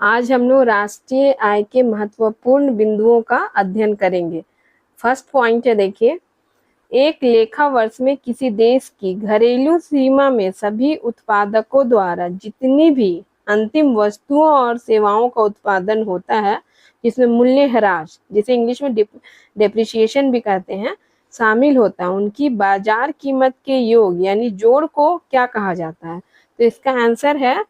आज हम लोग राष्ट्रीय आय के महत्वपूर्ण बिंदुओं का अध्ययन करेंगे। फर्स्ट पॉइंट है, देखिए, एक लेखा वर्ष में किसी देश की घरेलू सीमा में सभी उत्पादकों द्वारा जितनी भी अंतिम वस्तुओं और सेवाओं का उत्पादन होता है, जिसमें मूल्यह्रास, जिसे इंग्लिश में डेप्रिसिएशन भी कहते हैं, शामिल होता है, उनकी बाजार कीमत के योग यानी जोड़ को क्या कहा जाता है? तो इसका आंसर है,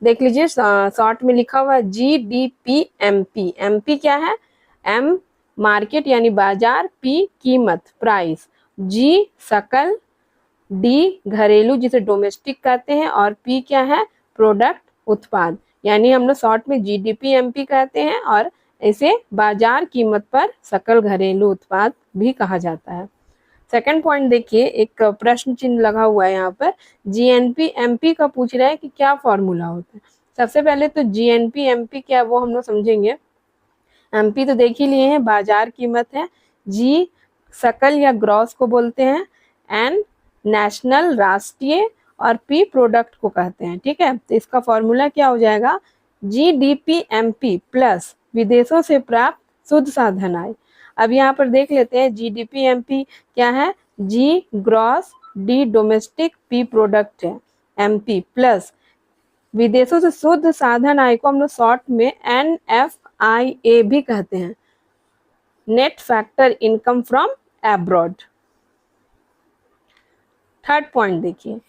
देख लीजिए, शॉर्ट में लिखा हुआ GDP-MP। MP क्या है? M मार्केट यानी बाजार, P कीमत प्राइस, G सकल, D घरेलू जिसे डोमेस्टिक कहते हैं, और P क्या है? प्रोडक्ट उत्पाद। यानी हम लोग शॉर्ट में GDP-MP कहते हैं और इसे बाजार कीमत पर सकल घरेलू उत्पाद भी कहा जाता है। सेकंड पॉइंट देखिए, एक प्रश्न चिन्ह लगा हुआ है यहाँ पर, GNP-MP का पूछ रहा है कि क्या फॉर्मूला होता है। सबसे पहले तो GNP-MP क्या है वो हम लोग समझेंगे। MP तो देख ही लिए हैं, बाजार कीमत है, G सकल या ग्रॉस को बोलते हैं, N नेशनल राष्ट्रीय, और P प्रोडक्ट को कहते हैं। ठीक है, तो इसका फॉर्मूला क्या हो जाएगा? GDP-MP प्लस विदेशों से प्राप्त शुद्ध साधन आय। अब यहाँ पर देख लेते हैं, GDP-MP क्या है? G gross, D domestic, P product है, MP प्लस विदेशों से शुद्ध साधन आय को हम लोग शॉर्ट में NFIA भी कहते हैं, net factor income from abroad. Third point देखिए,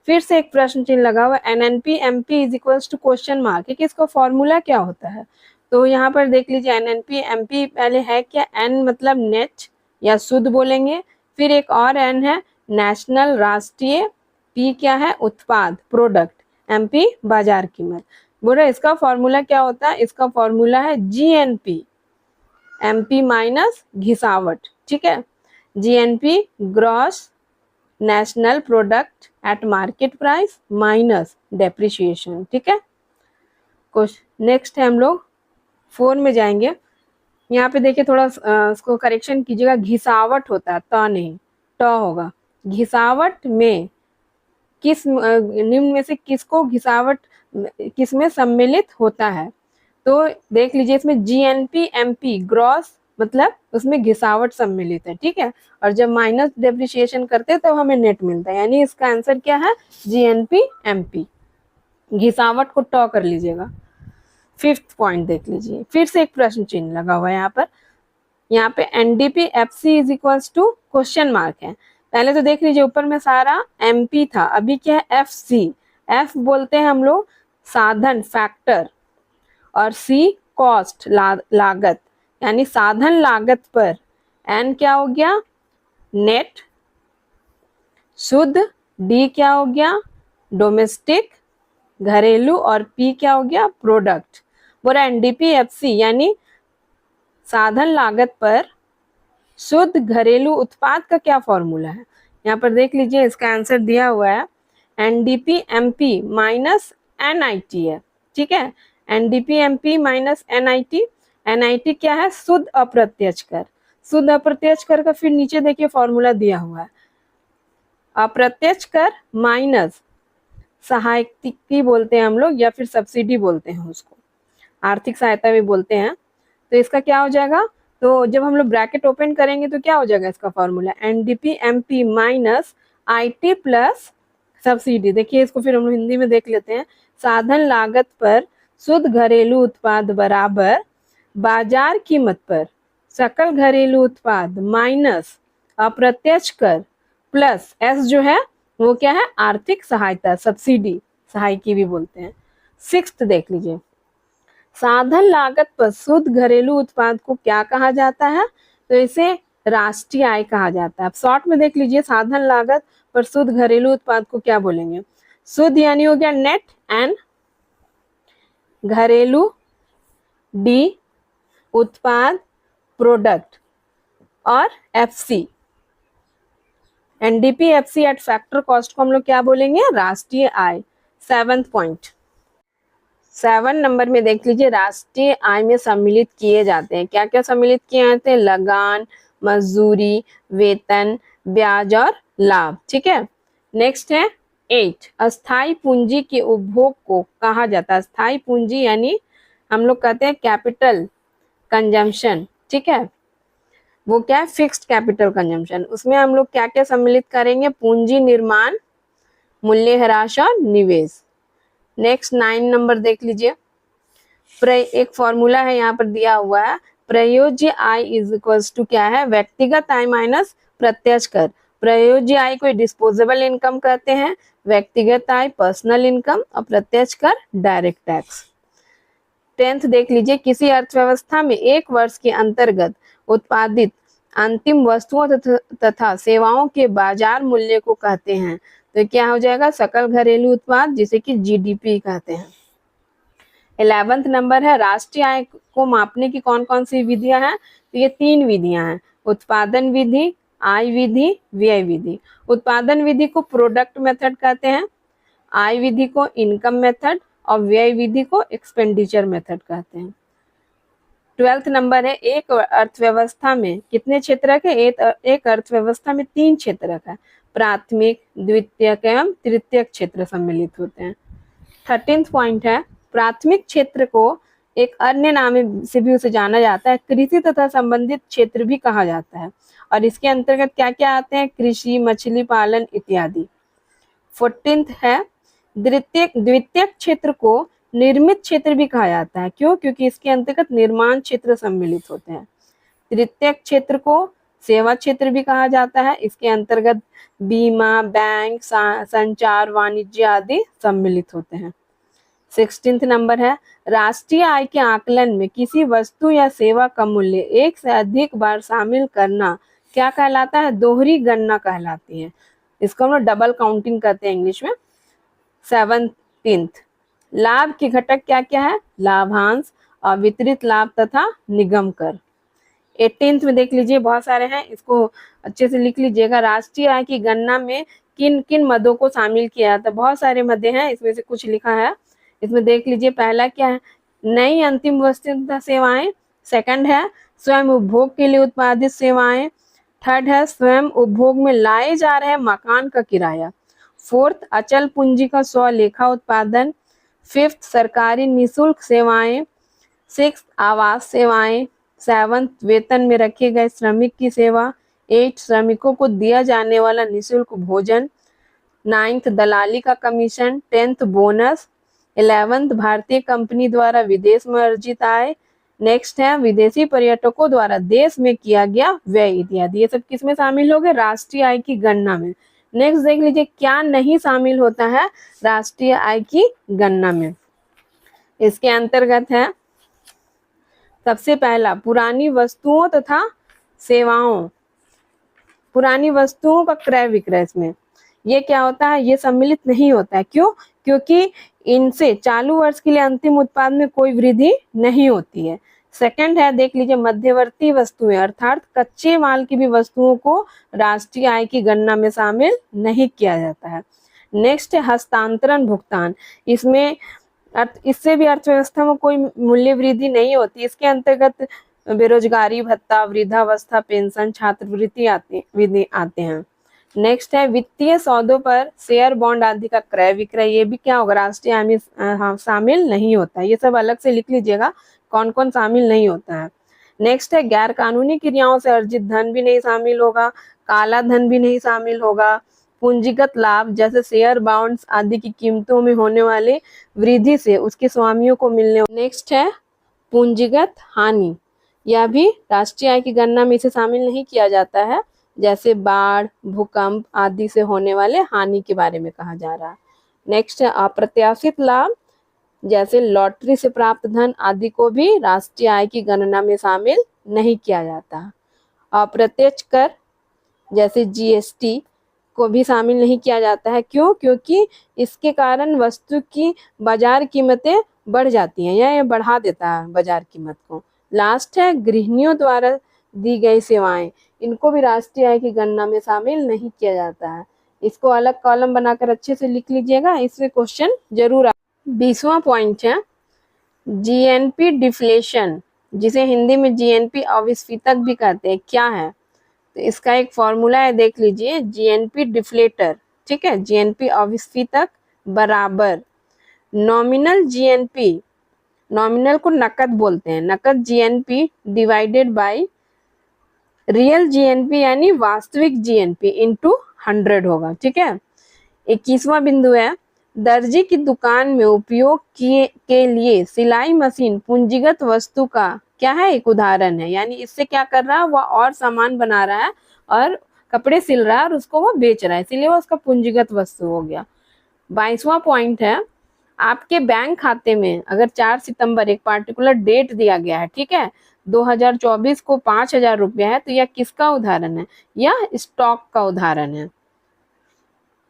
फिर से एक प्रश्न चिन्ह लगा हुआ, NNP-MP is equals to question mark है कि इसका फॉर्मूला क्या होता है? तो यहाँ पर देख लीजिए, NNP-MP पहले है क्या? N मतलब नेट या शुद्ध बोलेंगे, फिर एक और N है नेशनल राष्ट्रीय, P क्या है? उत्पाद प्रोडक्ट, MP बाजार कीमत। बोले इसका फॉर्मूला क्या होता है? इसका फॉर्मूला है GNP-MP माइनस घिसावट। ठीक है, GNP gross national product at market price minus depreciation. ठीक है, कुछ नेक्स्ट है, हम लोग 4 में जाएंगे। यहाँ पे देखिए, थोड़ा इसको करेक्शन कीजिएगा, घिसावट होता है, त नहीं, ट होगा। घिसावट में किस निम्न में से किसको घिसावट किस में सम्मिलित होता है? तो देख लीजिए, इसमें GNP-MP ग्रॉस मतलब उसमें घिसावट सम्मिलित है। ठीक है, और जब माइनस डेप्रिसिएशन करते हैं तब हमें नेट मिलता है, यानी इसका आंसर क्या है? GNP-MP। घिसावट को ट कर लीजिएगा। फिफ्थ पॉइंट देख लीजिए, फिर से एक प्रश्न चिन्ह लगा हुआ है यहाँ पे NDP-FC is equals to question mark है। पहले तो देख लीजिए, ऊपर में सारा MP था, अभी क्या है? FC। F बोलते हैं हम लोग साधन फैक्टर, और C कॉस्ट लागत, यानी साधन लागत पर N क्या हो गया? नेट शुद्ध, D क्या हो गया? डोमेस्टिक घरेलू, और P क्या हो गया? प्रोडक्ट। बोला NDP-FC यानी साधन लागत पर शुद्ध घरेलू उत्पाद का क्या फॉर्मूला है? यहाँ पर देख लीजिए, इसका आंसर दिया हुआ है NDP-MP माइनस NIT है। ठीक है, NDP-MP माइनस NIT। NIT क्या है? शुद्ध अप्रत्यक्ष कर। शुद्ध अप्रत्यक्ष कर का फिर नीचे देखिए फॉर्मूला दिया हुआ है, अप्रत्यक्ष कर माइनस सहायिकी बोलते हैं हम लोग, या फिर सब्सिडी बोलते हैं उसको, आर्थिक सहायता भी बोलते हैं। तो इसका क्या हो जाएगा? तो जब हम लोग ब्रैकेट ओपन करेंगे तो क्या हो जाएगा इसका formula? NDP-MP minus IT plus subsidy. देखिए, इसको फिर हम लोग हिंदी में देख लेते हैं, साधन लागत पर शुद्ध घरेलू उत्पाद बराबर बाजार कीमत पर सकल घरेलू उत्पाद माइनस अप्रत्यक्ष कर प्लस S जो है वो क्या है? आर्थिक सहायता, सब्सिडी, सहायकी भी बोलते हैं। सिक्स्थ देख लीजिए, साधन लागत पर शुद्ध घरेलू उत्पाद को क्या कहा जाता है? तो इसे राष्ट्रीय आय कहा जाता है। अब शॉर्ट में देख लीजिए, साधन लागत पर शुद्ध घरेलू उत्पाद को क्या बोलेंगे? शुद्ध यानी हो गया नेट, N घरेलू, D उत्पाद प्रोडक्ट, और FC NDP-FC eight factor cost को हम लोग क्या बोलेंगे? राष्ट्रीय आय। 7th पॉइंट, 7 नंबर में देख लीजिए, राष्ट्रीय आय में सम्मिलित किए जाते हैं, क्या क्या सम्मिलित किए जाते हैं? लगान, मजदूरी, वेतन, ब्याज और लाभ। ठीक है, नेक्स्ट है 8, अस्थाई पूंजी के उपभोग को कहा जाता है। अस्थाई पूंजी यानी हम लोग कहते हैं कैपिटल कंजम्पशन, ठीक है, वो क्या है, फिक्स्ड कैपिटल कंजम्पशन। उसमें हम लोग क्या क्या सम्मिलित करेंगे, पूंजी निर्माण, मूल्यह्रास और निवेश। नेक्स्ट 9 नंबर देख लीजिए, एक फॉर्मूला है यहाँ पर दिया हुआ है, प्रयोज्य आय इज इक्वल्स टू क्या है, व्यक्तिगत आय माइनस प्रत्यक्ष कर। प्रयोज्य आय को डिस्पोजेबल इनकम कहते हैं, व्यक्तिगत आय पर्सनल इनकम और प्रत्यक्ष कर डायरेक्ट टैक्स। 10th देख लीजिए, किसी अर्थव्यवस्था में एक वर्ष के अंतर्गत उत्पादित अंतिम वस्तुओं तथा सेवाओं के बाजार मूल्य को कहते हैं। तो क्या हो जाएगा, सकल घरेलू उत्पाद, जिसे कि जीडीपी कहते हैं। 11th नंबर है, राष्ट्रीय आय को मापने की कौन कौन सी विधियां हैं, तो ये 3 विधियां हैं, उत्पादन विधि, आय विधि, व्यय विधि। उत्पादन विधि को प्रोडक्ट मेथड कहते हैं, आय विधि को इनकम मेथड और व्यय विधि को एक्सपेंडिचर मेथड कहते हैं। 12th नंबर है, एक अर्थव्यवस्था में कितने क्षेत्रक है, एक अर्थव्यवस्था में 3 क्षेत्रक है, प्राथमिक, द्वितीयक एवं तृतीयक क्षेत्र सम्मिलित होते हैं। 13th पॉइंट है, प्राथमिक क्षेत्र को एक अन्य नाम से भी उसे जाना जाता है, कृषि तथा संबंधित क्षेत्र भी कहा जाता है, और इसके अंतर्गत क्या क्या आते हैं, कृषि, मछली पालन इत्यादि। 14th है, द्वितीयक क्षेत्र को निर्मित क्षेत्र भी कहा जाता है, क्यों, क्योंकि इसके अंतर्गत निर्माण क्षेत्र सम्मिलित होते हैं। तृतीयक क्षेत्र को सेवा क्षेत्र भी कहा जाता है, इसके अंतर्गत बीमा, बैंक, संचार, वाणिज्य आदि सम्मिलित होते हैं। 16th नंबर है, राष्ट्रीय आय के आकलन में किसी वस्तु या सेवा का मूल्य एक से अधिक बार शामिल करना क्या कहलाता है, दोहरी गणना कहलाती है, इसको हम लोग डबल काउंटिंग कहते हैं इंग्लिश में। 17th, लाभ के घटक क्या क्या है, लाभांश और वितरित लाभ तथा निगम कर। 18th में देख लीजिए, बहुत सारे हैं, इसको अच्छे से लिख लीजिएगा, राष्ट्रीय आय की गणना में किन किन मदों को शामिल किया जाता है, बहुत सारे मदे हैं, इसमें से कुछ लिखा है, इसमें देख लीजिए, पहला क्या है, नई अंतिम वस्तु तथा सेवाएं। सेकंड है, स्वयं उपभोग के लिए उत्पादित सेवाएं। थर्ड है, स्वयं उपभोग में लाए जा रहे मकान का किराया। 4th, अचल पूंजी का स्वलेखा उत्पादन। 5th, सरकारी निःशुल्क सेवाएं। 6th, आवास सेवाएं। 7th, वेतन में रखे गए श्रमिक की सेवा। 8th, श्रमिकों को दिया जाने वाला निःशुल्क भोजन। 9th, दलाली का कमीशन। 10th, bonus. 11th, भारतीय कंपनी द्वारा विदेश में अर्जित आय। नेक्स्ट है, विदेशी पर्यटकों द्वारा देश में किया गया व्यय इत्यादि। ये सब किसमें शामिल हो गए, राष्ट्रीय आय की गणना में। नेक्स्ट देख लीजिए, क्या नहीं शामिल होता है राष्ट्रीय आय की गणना में। इसके अंतर्गत है, सबसे पहला, पुरानी वस्तुओं तथा सेवाओं, पुरानी वस्तुओं का क्रय विक्रय में ये क्या होता है, ये सम्मिलित नहीं होता है, क्यों, क्योंकि इनसे चालू वर्ष के लिए अंतिम उत्पाद में कोई वृद्धि नहीं होती है। सेकंड है, देख लीजिए, मध्यवर्ती वस्तुएं अर्थात कच्चे माल की भी वस्तुओं को राष्ट्रीय आय की गणना में शामिल नहीं किया जाता है। नेक्स्ट है, हस्तांतरण भुगतान, इसमें इससे भी अर्थव्यवस्था में कोई मूल्य वृद्धि नहीं होती। इसके अंतर्गत बेरोजगारी भत्ता, वृद्धावस्था पेंशन, छात्रवृत्ति आते हैं। नेक्स्ट है, वित्तीय सौदों पर शेयर, बॉन्ड आदि का क्रय विक्रय, ये भी क्या होगा, राष्ट्रीय आय में शामिल नहीं होता है। ये सब अलग से लिख लीजिएगा कौन कौन शामिल नहीं होता है। नेक्स्ट है, गैर कानूनी क्रियाओं से अर्जित धन भी नहीं शामिल होगा, काला धन भी नहीं शामिल होगा, पूंजीगत लाभ जैसे शेयर, बॉन्ड्स आदि की कीमतों में होने वाले वृद्धि से उसके स्वामियों को मिलने। नेक्स्ट है, पूंजीगत हानि, यह भी राष्ट्रीय आय की गणना में इसे शामिल नहीं किया जाता है, जैसे बाढ़, भूकंप आदि से होने वाले हानि के बारे में कहा जा रहा है। नेक्स्ट है, अप्रत्याशित लाभ, जैसे लॉटरी से प्राप्त धन आदि को भी राष्ट्रीय आय की गणना में शामिल नहीं किया जाता। अप्रत्यक्ष कर जैसे जीएसटी को भी शामिल नहीं किया जाता है, क्यों, क्योंकि इसके कारण वस्तु की बाजार कीमतें बढ़ जाती हैं, या ये बढ़ा देता है बाजार कीमत को। लास्ट है, गृहिणियों द्वारा दी गई सेवाएं, इनको भी राष्ट्रीय आय की गणना में शामिल नहीं किया जाता है। इसको अलग कॉलम बनाकर अच्छे से लिख लीजिएगा, इससे क्वेश्चन जरूर। 20वां पॉइंट है, जीएनपी डिफ्लेशन, जिसे हिंदी में जीएनपी अविस्फीतक भी कहते हैं, क्या है, तो इसका एक फॉर्मूला है, देख लीजिए, जीएनपी डिफ्लेटर, ठीक है, जीएनपी अविस्फीतक बराबर नॉमिनल जीएनपी नॉमिनल को नकद बोलते हैं, नकद GNP divided by real GNP यानी वास्तविक जीएनपी इनटू 100 होगा। ठीक है। 21वां बिंदु है, दर्जी की दुकान में उपयोग के लिए सिलाई मशीन पूंजीगत वस्तु का क्या है, एक उदाहरण है। यानी इससे क्या कर रहा है, वह और सामान बना रहा है और कपड़े सिल रहा है और उसको वो बेच रहा है, इसीलिए वो उसका पूंजीगत वस्तु हो गया। 22वां पॉइंट है, आपके बैंक खाते में अगर 4 सितंबर एक पार्टिकुलर डेट दिया गया है, ठीक है, 2024 को 5,000 रुपया है, तो यह किसका उदाहरण है, यह स्टॉक का उदाहरण है।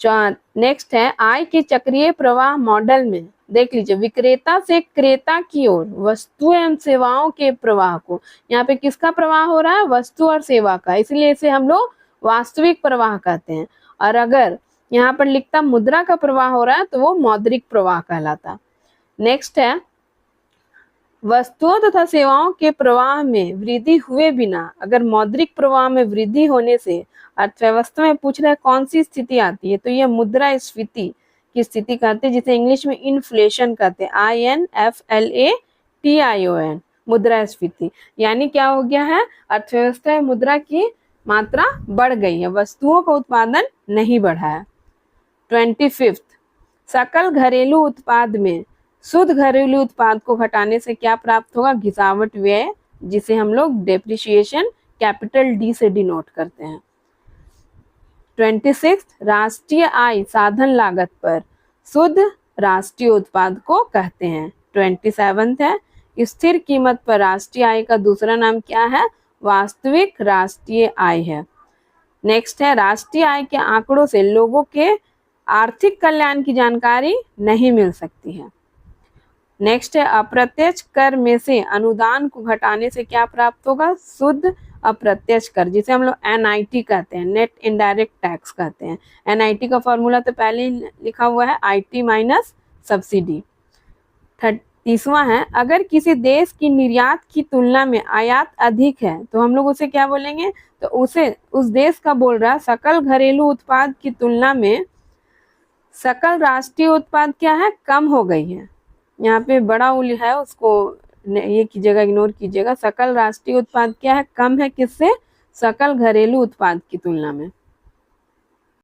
नेक्स्ट है, आय के चक्रीय प्रवाह मॉडल में देख लीजिए, विक्रेता से क्रेता की ओर वस्तु एवं सेवाओं के प्रवाह को, यहाँ पे किसका प्रवाह हो रहा है, वस्तु और सेवा का, इसलिए इसे हम लोग वास्तविक प्रवाह कहते हैं। और अगर यहाँ पर लिखता मुद्रा का प्रवाह हो रहा है तो वो मौद्रिक प्रवाह कहलाता। नेक्स्ट है, वस्तुओं तथा सेवाओं के प्रवाह में वृद्धि हुए बिना अगर मौद्रिक प्रवाह में वृद्धि होने से अर्थव्यवस्था में पूछ रहा है कौन सी स्थिति आती है, तो यह मुद्रास्फीति की स्थिति कहते हैं, जिसे इंग्लिश में इन्फ्लेशन कहते हैं, INFLATION, मुद्रास्फीति। यानी क्या हो गया है, अर्थव्यवस्था में मुद्रा की मात्रा बढ़ गई है, वस्तुओं का उत्पादन नहीं बढ़ा है। 25, सकल घरेलू उत्पाद में शुद्ध घरेलू उत्पाद को घटाने से क्या प्राप्त होगा, घिसावट व्यय, जिसे हम लोग डेप्रिसिएशन कैपिटल डी से डिनोट करते हैं। 26, राष्ट्रीय आय साधन लागत पर शुद्ध राष्ट्रीय उत्पाद को कहते हैं। 27 है, स्थिर कीमत पर राष्ट्रीय आय का दूसरा नाम क्या है, वास्तविक राष्ट्रीय आय है। नेक्स्ट है, राष्ट्रीय आय के आंकड़ों से लोगों के आर्थिक कल्याण की जानकारी नहीं मिल सकती है। नेक्स्ट है, अप्रत्यक्ष कर में से अनुदान को घटाने से क्या प्राप्त होगा, शुद्ध अप्रत्यक्ष कर, जिसे हम लोग NIT कहते हैं, नेट इनडायरेक्ट टैक्स कहते हैं। NIT का फॉर्मूला तो पहले ही लिखा हुआ है, IT माइनस सब्सिडी। 30वां है, अगर किसी देश की निर्यात की तुलना में आयात अधिक है तो हम लोग उसे क्या बोलेंगे, तो उसे उस देश का बोल रहा है सकल घरेलू उत्पाद की तुलना में सकल राष्ट्रीय उत्पाद क्या है, कम हो गई है। यहाँ पे बड़ा उल है, उसको ये कीजिएगा, इग्नोर कीजिएगा। सकल राष्ट्रीय उत्पाद क्या है, कम है, किससे, सकल घरेलू उत्पाद की तुलना में।